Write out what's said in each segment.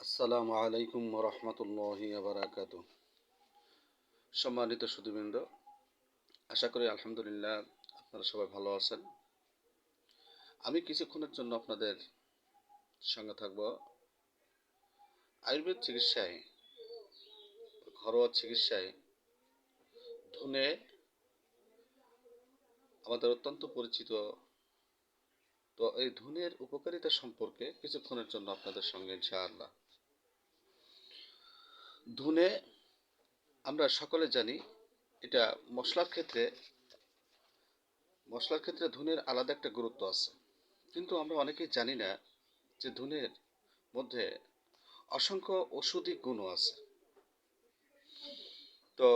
আসসালামু আলাইকুম রহমতুল্লাহি বারাকাতু। সম্মানিত সুধীবৃন্দ, আশা করি আলহামদুলিল্লাহ আপনারা সবাই ভালো আছেন। আমি কিছুক্ষণের জন্য আপনাদের সঙ্গে থাকব আয়ুর্বেদ চিকিৎসায়, ঘরোয়া চিকিৎসায় ধুনে আমাদের অত্যন্ত পরিচিত। তো এই ধুনের উপকারিতা সম্পর্কে কিছুক্ষণের জন্য আপনাদের সঙ্গে ইনশাআল্লাহ। ধুনে আমরা সকলে জানি, এটা মশলার ক্ষেত্রে ধুনের আলাদা একটা গুরুত্ব আছে, কিন্তু আমরা অনেকেই জানি না যে ধুনের মধ্যে অসংখ্য ঔষধি গুণও আছে। তো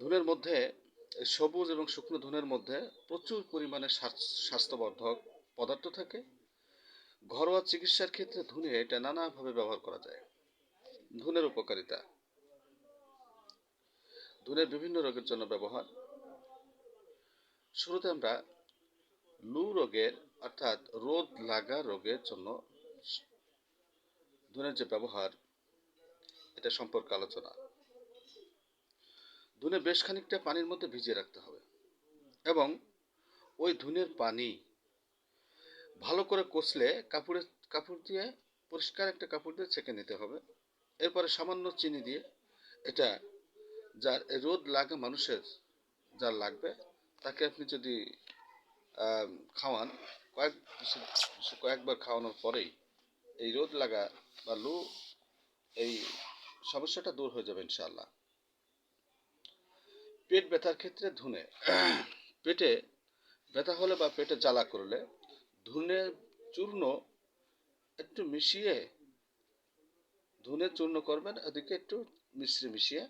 ধুনের মধ্যে সবুজ এবং শুকনো ধুনের মধ্যে প্রচুর পরিমাণে স্বাস্থ্যবর্ধক পদার্থ থাকে। ঘরোয়া চিকিৎসার ক্ষেত্রে ধুনে এটা নানাভাবে ব্যবহার করা যায়। ধুনের উপকারিতা: ধুনের বিভিন্ন রোগের জন্য ব্যবহার। শুরুতে আমরা লু রোগের অর্থাৎ রোদ লাগা রোগের জন্য ধুনের যে ব্যবহার, এটা সম্পর্কে আলোচনা। ধুনে বেশ খানিকটা পানির মধ্যে ভিজিয়ে রাখতে হবে এবং ওই ধুনের পানি ভালো করে কষলে কাপড় দিয়ে, পরিষ্কার একটা কাপড় দিয়ে ছেঁকে নিতে হবে। এরপরে সামান্য চিনি দিয়ে, এটা যার রোদ লাগা মানুষের যার লাগবে তাকে আপনি যদি খাওয়ান, কয়েকবার খাওয়ানোর পরেই এই রোদ লাগা বা লু এই সমস্যাটা দূর হয়ে যাবে ইনশাআল্লাহ। পেট ব্যথার ক্ষেত্রে ধুনে, পেটে ব্যথা হলে বা পেটে জ্বালা করলে ধুনে চূর্ণ একটু মিশিয়ে, ধুনে চূর্ণ করবেন, এদিকে একটু মিশ্রি মিশিয়ে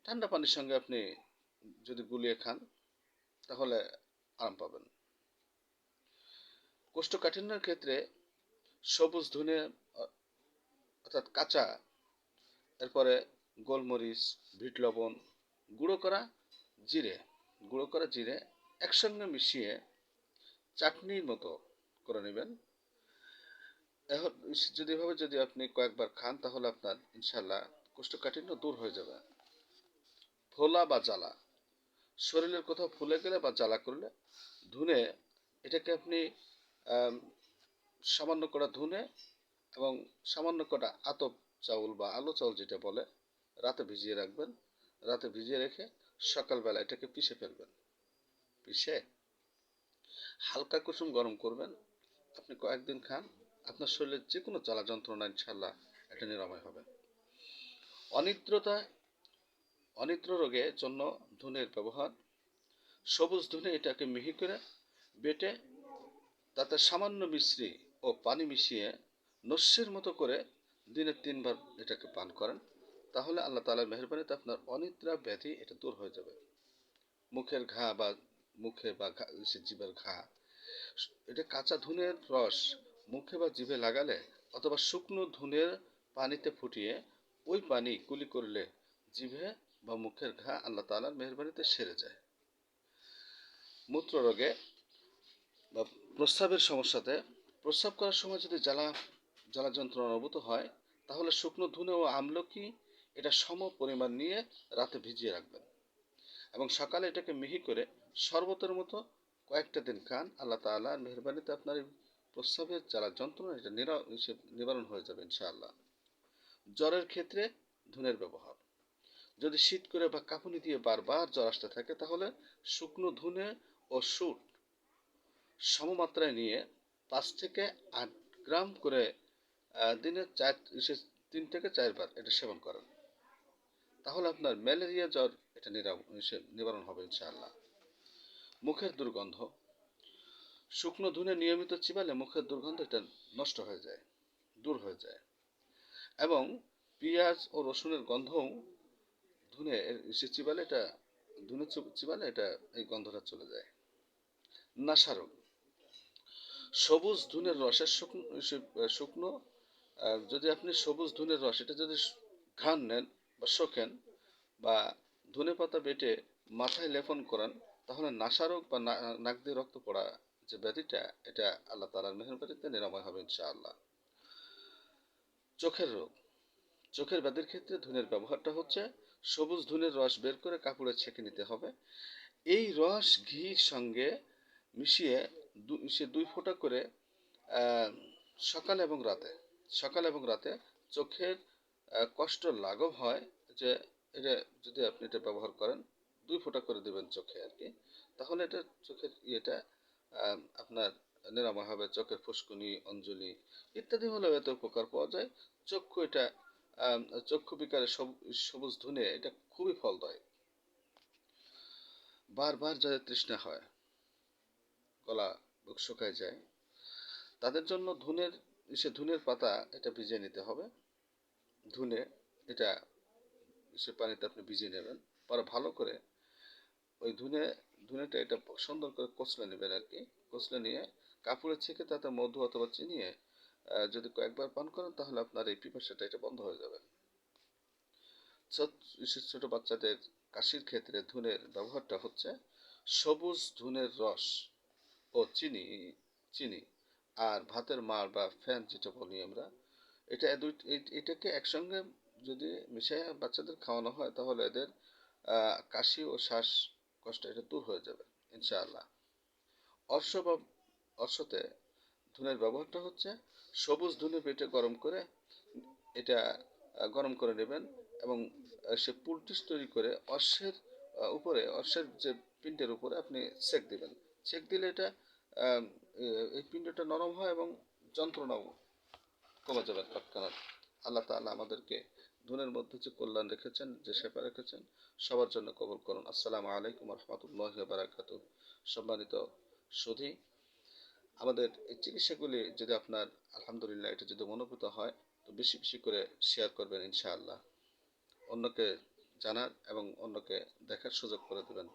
ঠান্ডা পানির সঙ্গে আপনি যদি গুলিয়ে খান তাহলে আরাম পাবেন। কোষ্ঠকাঠিন্যের ক্ষেত্রে সবুজ ধুনে অর্থাৎ কাঁচা, এরপরে গোলমরিচ, বিট লবণ, গুঁড়ো করা জিরে একসঙ্গে মিশিয়ে চাটনির মতো করে নেবেন। যদি আপনি কয়েকবার খান তাহলে আপনার ইনশাল্লাহ কোষ্ঠকাঠিন্য দূর হয়ে যাবে। ফোলা বা জ্বালা, শরীরের কোথাও ফুলে গেলে বা জ্বালা করলে ধুনে, এটাকে আপনি সামান্য কটা ধুনে এবং সামান্য কটা আতপ চাউল বা আলো চাউল যেটা বলে, রাতে ভিজিয়ে রাখবেন। রাতে ভিজিয়ে রেখে সকালবেলা এটাকে পিষে ফেলবেন। পিষে হালকা কুসুম গরম করবেন। আপনি কয়েকদিন খান, আপনার শরীরের যে কোনো জ্বালা যন্ত্রণা ইনশাল্লাহ এটা নিরাময় হবে। অনিদ্র রোগের জন্য ধুনের ব্যবহার: সবুজ ধুনে এটাকে মিহি করে বেটে তাতে সামান্য মিশ্রি ও পানি মিশিয়ে নস্যের মতো করে দিনে 3 বার এটাকে পান করেন, তাহলে আল্লাহ তাআলার মেহেরবানিতে আপনার অনিদ্রা ব্যাধি এটা দূর হয়ে যাবে। মুখে বা জিভের ঘা, এটা কাঁচা ধুনের রস মুখে বা জিভে লাগালে অথবা শুকনো ধুনের পানিতে ফুটিয়ে ওই পানি কুলি করলে জিভে বা মুখের ঘা আল্লাহ তাআলার মেহেরবানিতে সেরে যায়। মূত্র রোগে বা প্রস্রাবের সমস্যাতে, প্রস্রাব করার সময় যদি জ্বালা যন্ত্রণা অনুভূত হয় তাহলে শুকনো ধুনে ও আমলকি এটা সম পরিমাণ নিয়ে রাতে ভিজিয়ে রাখবেন এবং সকালে এটাকে মিহি করে শরবতের মতো কয়েকটা দিন খান। আল্লাহ তাআলার মেহেরবানিতে আপনার এই প্রস্রাবের জ্বালা যন্ত্রণা এটা নিবারণ হয়ে যাবে ইনশাআল্লাহ। জ্বরের ক্ষেত্রে ধুনের ব্যবহার: যদি শীত করে বা কাঁপুনি দিয়ে বারবার জ্বর আসতে থাকে তাহলে শুকনো ধুনে ও সুট সমমাত্রায় নিয়ে 5 থেকে 8 গ্রাম করে দিনে 3 থেকে 4 বার এটা সেবন করেন, তাহলে আপনার ম্যালেরিয়া জ্বর এটা নিবারণ হবে ইনশাআল্লাহ। মুখের দুর্গন্ধ: শুকনো ধুনে নিয়মিত চিবালে মুখের দুর্গন্ধ এটা নষ্ট হয়ে যায়, দূর হয়ে যায় এবং পেঁয়াজ ও রসুনের গন্ধও ধুনে চিবালে এটা এই গন্ধটা চলে যায়। নাসা রোগ: সবুজ ধুনের রসের শুকনো যদি আপনি সবুজ ধুনের রস এটা যদি ঘ্রাণ নেন বা শোকেন বা ধনে পাতা বেটে মাথায় লেপন করেন তাহলে নাসা রোগ বা নাক দিয়ে রক্ত পড়া যে ব্যাধিটা, এটা আল্লাহ তাআলার মেহেরবানিতে নিরাময় হবে ইনশাআল্লাহ। চোখের রোগ, চোখের ব্যাধির ক্ষেত্রে ধুনের ব্যবহারটা হচ্ছে সবুজ ধুনের রস বের করে কাপড়ে ছেঁকে নিতে হবে। এই রস ঘির সঙ্গে মিশিয়ে সে 2 ফোঁটা করে আহ, সকাল এবং রাতে চোখের কষ্ট লাঘব হয়, যে এটা যদি আপনি এটা ব্যবহার করেন, 2 ফোঁটা করে দেবেন চোখে আর কি, তাহলে এটা চোখের ইয়েটা আপনার নিরাময় হবে। চোখের ফুসকুনি, অঞ্জলি ইত্যাদি হলেও এতে উপকার পাওয়া যায়। চক্ষু এটা আম, চক্ষু বিকারে সবুজ ধুনে এটা খুবই ফলদায়ক। বারবার যাদের তৃষ্ণা হয়, গলা বুক শুকায় যায়, তাদের জন্য ধুনের পাতা এটা ভিজিয়ে নিতে হবে। ধুনে এটা সে পানিতে আপনি ভিজিয়ে নেবেন, পরে ভালো করে ওই ধুনেটা এটা সুন্দর করে কচলে নেবেন আর কি। কচলে নিয়ে কাপড়ে ছেঁকে তাতে মধু অথবা চিনি যদি কয়েকবার পান করেন, তাহলে আপনার এই পিপাসাটা এটা বন্ধ হয়ে যাবে। বিশেষ ছোট বাচ্চাদের কাশির ক্ষেত্রে ধুনের ব্যবহারটা হচ্ছে সবুজ ধুনের রস ও চিনি আর ভাতের মাড় বা ফ্যান যেটা বলি আমরা, এটাকে একসঙ্গে যদি মিশিয়ে বাচ্চাদের খাওয়ানো হয়, তাহলে এদের কাশি ও শ্বাসকষ্ট এটা দূর হয়ে যাবে ইনশাআল্লাহ। অর্শ বা অশ্বতে ধুনের ব্যবহারটা হচ্ছে সবুজ ধুনে পেটে গরম করে নেবেন, এবং সে পুলটিস তৈরি করে অর্শের যে পিণ্ডের উপরে আপনি সেঁক দিবেন। সেঁক দিলে এটা আহ, এই পিণ্ডটা নরম হয় এবং যন্ত্রণাও কমে যাবে তৎক্ষণাৎ। আল্লাহ তাআলা আমাদেরকে ধুনের মধ্যে যে কল্যাণ রেখেছেন, যে সেবা রেখেছেন, সবার জন্য কবুল করুন। আসসালামু আলাইকুম ওয়া রাহমাতুল্লাহি ওয়া বারাকাতুহু। সম্মানিত সুধী, আমাদের এই চিকিৎসাগুলি যদি আপনার আলহামদুলিল্লাহ এটা যদি মনোভূত হয়, তো বেশি বেশি করে শেয়ার করবেন ইনশাআল্লাহ। অন্যকে জানার এবং অন্যকে দেখার সুযোগ করে দেবেন।